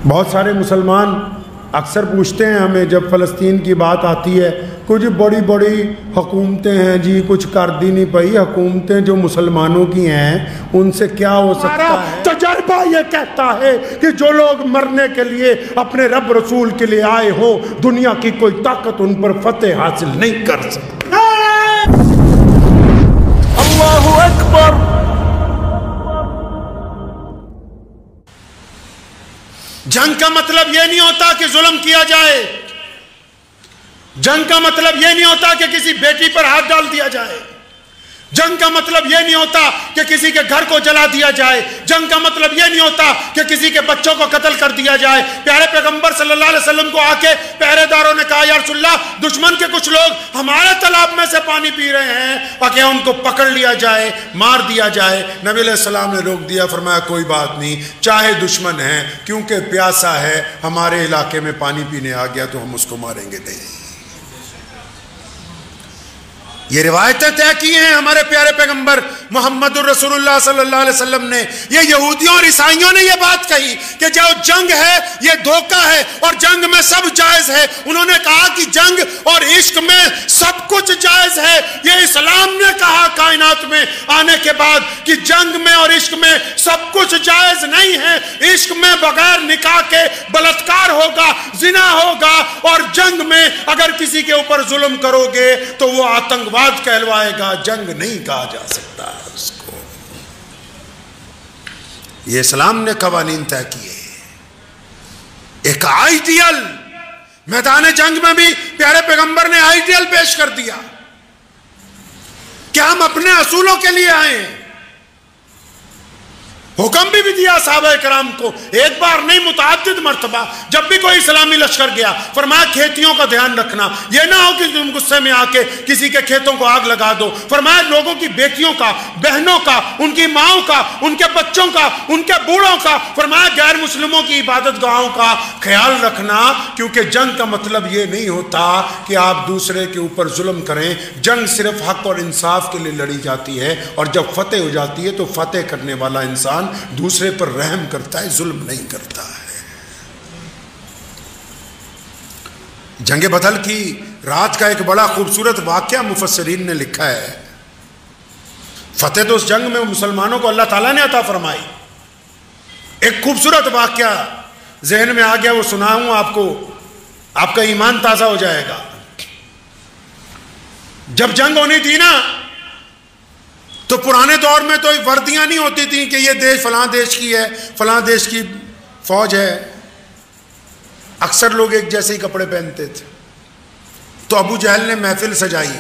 बहुत सारे मुसलमान अक्सर पूछते हैं हमें जब फ़लस्तीन की बात आती है, कुछ बड़ी बड़ी हुकूमतें हैं जी, कुछ कर दी नहीं पाई हुकूमतें जो मुसलमानों की हैं उनसे क्या हो सकता है। तजर्बा ये कहता है कि जो लोग मरने के लिए अपने रब रसूल के लिए आए हो, दुनिया की कोई ताकत उन पर फतेह हासिल नहीं कर सकती। अल्लाहु अकबर। जंग का मतलब यह नहीं होता कि जुल्म किया जाए। जंग का मतलब यह नहीं होता कि किसी बेटी पर हाथ डाल दिया जाए। जंग का मतलब यह नहीं होता कि किसी के घर को जला दिया जाए। जंग का मतलब यह नहीं होता कि किसी के बच्चों को कत्ल कर दिया जाए। प्यारे पैगंबर सल्लल्लाहु अलैहि वसल्लम को आके पहरेदारों ने कहा, या रसूलल्लाह, दुश्मन के कुछ लोग हमारे तालाब में से पानी पी रहे हैं और क्या उनको पकड़ लिया जाए, मार दिया जाए? नबी अलैहिस्सलाम ने रोक दिया, फरमाया कोई बात नहीं, चाहे दुश्मन है, क्योंकि प्यासा है, हमारे इलाके में पानी पीने आ गया तो हम उसको मारेंगे नहीं। ये रिवायतें तय की हैं हमारे प्यारे पैगंबर मोहम्मद रसूलुल्लाह सल्लल्लाहु अलैहि वसल्लम ने। ये यहूदियों और ईसाइयों ने ये बात कही कि जो जंग है ये धोखा है और जंग में सब जायज है। उन्होंने कहा कि जंग और इश्क में सब कुछ जायज है। ये इस्लाम ने कहा कायनात में आने के बाद कि जंग में और इश्क में सब कुछ जायज नहीं है। इश्क में बगैर निकाह के बलात्कार होगा, जिना होगा, और जंग में अगर किसी के ऊपर जुल्म करोगे तो वो आतंकवाद कहलवाएगा, जंग नहीं कहा जा सकता है उसको। ये इस्लाम ने कवानीन तय किए। एक आइडियल, मैदान जंग में भी प्यारे पैगंबर ने आइडियल पेश कर दिया कि हम अपने असूलों के लिए आए हैं। हुक्म भी दिया साहबा कराम को, एक बार नहीं मुतअद्दिद मर्तबा। जब भी कोई इस्लामी लश्कर गया, फरमाया खेतियों का ध्यान रखना, यह ना हो कि तुम गुस्से में आके किसी के खेतों को आग लगा दो। फरमाया लोगों की बेटियों का, बहनों का, उनकी माओं का, उनके बच्चों का, उनके बूढ़ों का, फरमाया गैर मुस्लिमों की इबादत गाहों का ख्याल रखना, क्योंकि जंग का मतलब यह नहीं होता कि आप दूसरे के ऊपर जुल्म करें। जंग सिर्फ हक और इंसाफ के लिए लड़ी जाती है, और जब फतेह हो जाती है तो फतेह करने वाला इंसान दूसरे पर रहम करता है, जुल्म नहीं करता है। जंगे बदल की रात का एक बड़ा खूबसूरत वाकया मुफस्सिरीन ने लिखा है। फतेह तो उस जंग में मुसलमानों को अल्लाह ताला ने अता फरमाई। एक खूबसूरत वाकया जहन में आ गया, वो सुनाऊं आपको, आपका ईमान ताजा हो जाएगा। जब जंग होनी थी ना, तो पुराने दौर में तो वर्दियां नहीं होती थी कि ये देश फलां देश की है, फलां देश की फौज है। अक्सर लोग एक जैसे ही कपड़े पहनते थे। तो अबू जहल ने महफिल सजाई,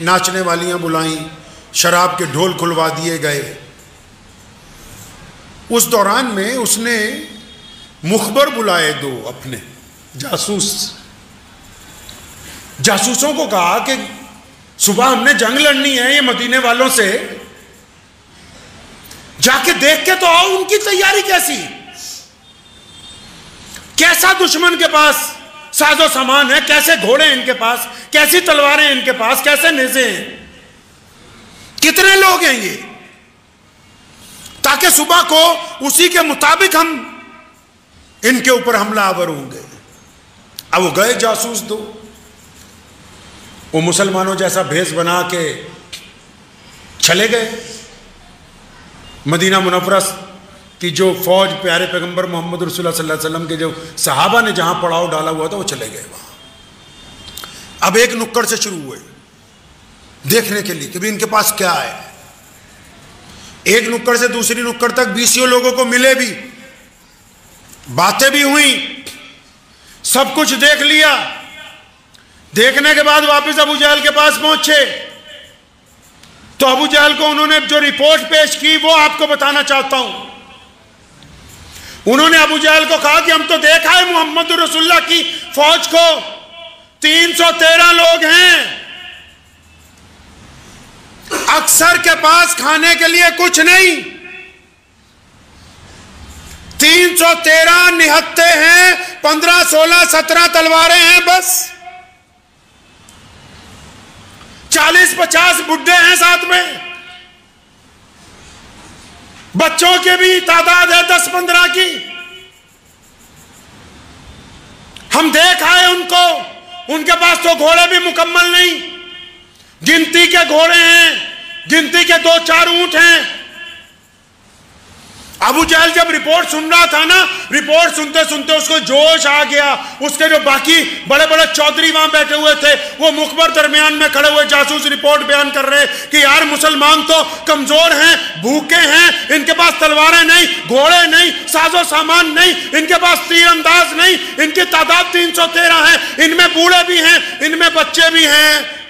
नाचने वालियां बुलाई, शराब के ढोल खुलवा दिए गए। उस दौरान में उसने मुखबर बुलाए, दो अपने जासूसों को कहा कि सुबह हमने जंग लड़नी है ये मदीने वालों से, जाके देख के तो आओ उनकी तैयारी कैसी, कैसा दुश्मन के पास साजो सामान है, कैसे घोड़े हैं इनके पास, कैसी तलवारें हैं इनके पास, कैसे नेज़े हैं, कितने लोग हैं ये, ताकि सुबह को उसी के मुताबिक हम इनके ऊपर हमलावर होंगे। अब वो गए जासूस दो, वो मुसलमानों जैसा भेष बना के चले गए। मदीना मुनव्वरा की जो फौज प्यारे पैगंबर मोहम्मद रसूलुल्लाह सल्लल्लाहु अलैहि वसल्लम के जो सहाबा ने जहां पड़ाव डाला हुआ था, वो चले गए वहां। अब एक नुक्कड़ से शुरू हुए देखने के लिए कि भी इनके पास क्या है। एक नुक्कड़ से दूसरी नुक्कड़ तक 20 लोगों को मिले भी, बातें भी हुई, सब कुछ देख लिया। देखने के बाद वापस अबू जहल के पास पहुंचे तो अबू जहल को उन्होंने जो रिपोर्ट पेश की वो आपको बताना चाहता हूं। उन्होंने अबू जहल को कहा कि हम तो देखा है मोहम्मद रसूलुल्लाह की फौज को 313 लोग हैं, अक्सर के पास खाने के लिए कुछ नहीं, 313 निहत्ते हैं, 15, 16, 17 तलवारें हैं बस, 40-50 बुड्ढे हैं साथ में, बच्चों के भी तादाद है 10-15 की। हम देख आए उनको, उनके पास तो घोड़े भी मुकम्मल नहीं, गिनती के घोड़े हैं, गिनती के 2-4 ऊंट हैं। अबू जहल जब रिपोर्ट सुन रहा था ना, रिपोर्ट सुनते सुनते उसको जोश आ गया। उसके जो बाकी बड़े बड़े चौधरी वहां बैठे हुए थे, वो मुखबर दरमियान में खड़े हुए जासूस रिपोर्ट बयान कर रहे कि यार मुसलमान तो कमजोर हैं, भूखे हैं, इनके पास तलवारें नहीं, घोड़े नहीं, साजो सामान नहीं, इनके पास तीरंदाज नहीं, इनकी तादाद 313 है, इनमें बूढ़े भी हैं, इनमें बच्चे भी हैं।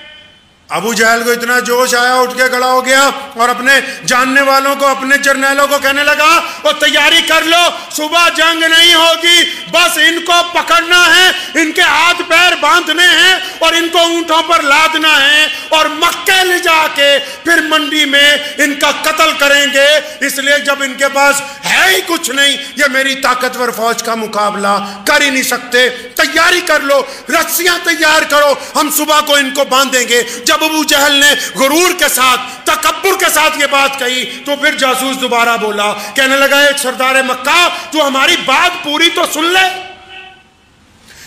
अबू जहल को इतना जोश आया, उठ के खड़ा हो गया और अपने जानने वालों को, अपने जर्नैलों को कहने लगा, वो तैयारी कर लो, सुबह जंग नहीं होगी, बस इनको पकड़ना है, इनके हाथ पैर बांधने हैं और इनको ऊंटों पर लादना है और मक्के ले जाके फिर मंडी में इनका कत्ल करेंगे। इसलिए जब इनके पास है ही कुछ नहीं, ये मेरी ताकतवर फौज का मुकाबला कर ही नहीं सकते, तैयारी कर लो, रस्सियां तैयार करो, हम सुबह को इनको बांधेंगे। जब अबू जहल ने गुरूर के साथ, तकब्बुर के साथ ये बात कही तो फिर जासूस दोबारा बोला, कहने लगा, एक सरदार मक्का, तू हमारी बात पूरी तो सुन ले,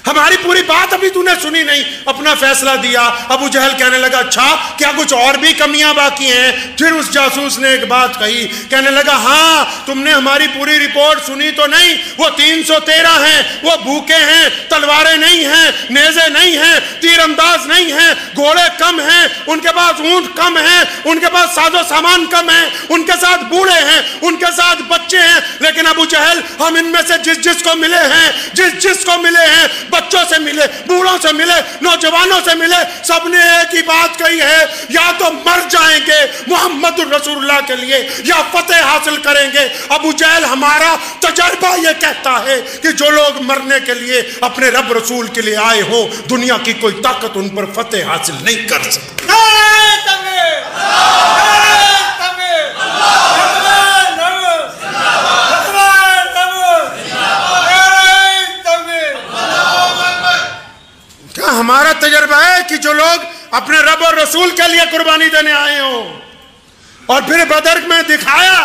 हमारी पूरी बात अभी तूने सुनी नहीं, अपना फैसला दिया। अबू जहल कहने लगा, अच्छा क्या कुछ और भी कमियां बाकी हैं? फिर उस जासूस ने एक बात कही, कहने लगा, हाँ तुमने हमारी पूरी रिपोर्ट सुनी तो नहीं, वो 313 हैं, वो भूखे हैं, तलवारें नहीं हैं, नेज़े नहीं हैं, तीरंदाज नहीं हैं, घोड़े कम हैं, उनके पास ऊंट कम हैं, उनके पास साजो सामान कम है, उनके साथ बूढ़े हैं, उनके साथ बच्चे हैं। लेकिन अबू जहल, हम इनमें से जिस जिसको मिले हैं, जिस जिसको मिले हैं, बच्चों से मिले, बूढ़ों से मिले, नौजवानों से मिले, सबने एक ही बात कही है, या तो मर जाएंगे मोहम्मद रसूलुल्लाह के लिए या फतेह हासिल करेंगे। अबू जहल, हमारा तजर्बा यह कहता है कि जो लोग मरने के लिए अपने रब रसूल के लिए आए हो, दुनिया की कोई ताकत उन पर फतेह हासिल नहीं कर सकती। हमारा तजर्बा है कि जो लोग अपने रब और रसूल के लिए कुर्बानी देने आए हो, और फिर बदर में दिखाया,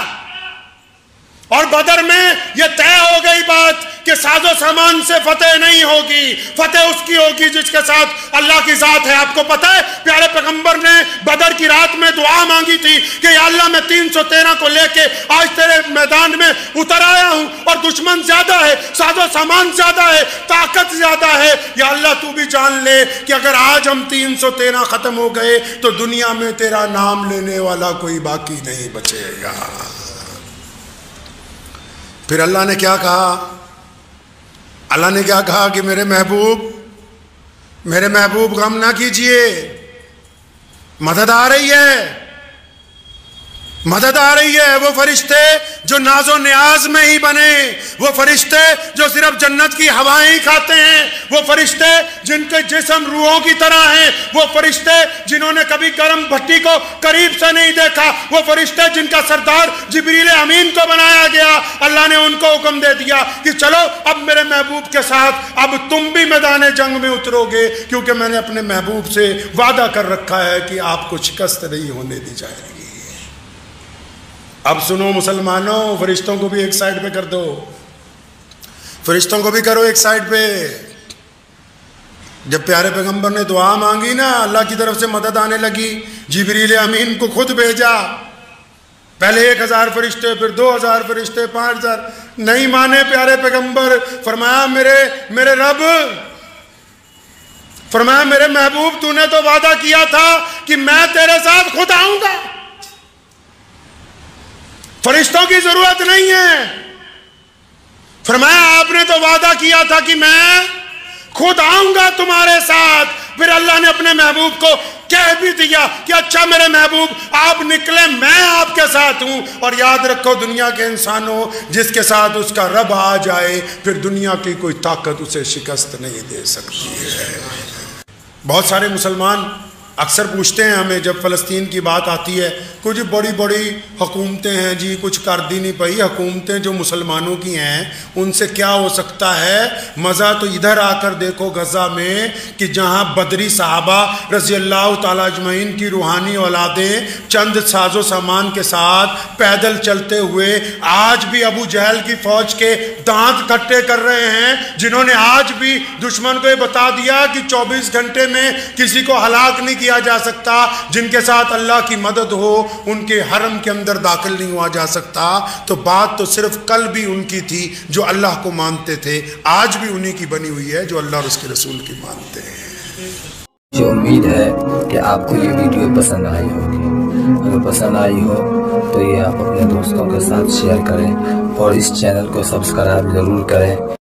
और बदर में यह तय हो गई बात कि साजो सामान से फतेह नहीं होगी, फतेह उसकी होगी जिसके साथ अल्लाह की जात है। आपको पता है प्यारे पैगंबर ने बदर की रात में दुआ मांगी थी कि या अल्लाह, मैं 313 को लेके आज तेरे मैदान में उतर आया हूं और दुश्मन ज्यादा है, साजो सामान ज्यादा है, ताकत ज्यादा है, या अल्लाह तू भी जान ले कि अगर आज हम 313 खत्म हो गए तो दुनिया में तेरा नाम लेने वाला कोई बाकी नहीं बचेगा। फिर अल्लाह ने क्या कहा? अल्लाह ने क्या कहा कि मेरे महबूब गम ना कीजिए, मदद आ रही है, मदद आ रही है। वो फरिश्ते जो नाजो न्याज में ही बने, वो फरिश्ते जो सिर्फ जन्नत की हवाएं ही खाते हैं, वो फरिश्ते जिनके जिस्म रूहों की तरह हैं, वो फरिश्ते जिन्होंने कभी गर्म भट्टी को करीब से नहीं देखा, वो फरिश्ते जिनका सरदार जिब्रील अमीन को बनाया गया, अल्लाह ने उनको हुक्म दे दिया कि चलो अब मेरे महबूब के साथ अब तुम भी मैदान जंग में उतरोगे, क्योंकि मैंने अपने महबूब से वादा कर रखा है कि आपको शिकस्त नहीं होने दी जाएगी। अब सुनो मुसलमानों, फरिश्तों को भी एक साइड पे कर दो, फरिश्तों को भी करो एक साइड पे। जब प्यारे पैगंबर ने दुआ मांगी ना, अल्लाह की तरफ से मदद आने लगी, जिब्रील अमीन को खुद भेजा, पहले 1000 फरिश्ते, फिर 2000 फरिश्ते, 5000, नहीं माने प्यारे पैगंबर। फरमाया मेरे रब, फरमाया मेरे महबूब, तूने तो वादा किया था कि मैं तेरे साथ खुद आऊंगा, फरिश्तों की जरूरत नहीं है। फरमाया आपने तो वादा किया था कि मैं खुद आऊंगा तुम्हारे साथ। फिर अल्लाह ने अपने महबूब को कह भी दिया कि अच्छा मेरे महबूब आप निकले, मैं आपके साथ हूं, और याद रखो दुनिया के इंसानों, जिसके साथ उसका रब आ जाए फिर दुनिया की कोई ताकत उसे शिकस्त नहीं दे सकती है। बहुत सारे मुसलमान अक्सर पूछते हैं हमें, जब फ़लस्तीन की बात आती है कुछ बड़ी बड़ी हुकूमतें हैं जी, कुछ कर दी नहीं पाई। हुकूमतें जो मुसलमानों की हैं उनसे क्या हो सकता है। मज़ा तो इधर आकर देखो गज़ा में कि जहाँ बदरी सहाबा रज़ी अल्लाह ताला अजमईन की रूहानी औलादें चंद साजो सामान के साथ पैदल चलते हुए आज भी अबू जहल की फौज के दांत खट्टे कर रहे हैं, जिन्होंने आज भी दुश्मन को ये बता दिया कि 24 घंटे में किसी को हलाक नहीं किया जा सकता, जिनके साथ अल्लाह की मदद हो उनके हरम के अंदर दाखिल नहीं हुआ जा सकता। तो बात तो सिर्फ कल भी उनकी थी जो अल्लाह को मानते थे, आज भी उन्हीं की बनी हुई है जो अल्लाह और उसके रसूल की मानते हैं। मुझे उम्मीद है कि आपको ये वीडियो पसंद आई होगी। अगर पसंद आई हो तो ये आप अपने दोस्तों के साथ शेयर करें और इस चैनल को सब्सक्राइब ज़रूर करें।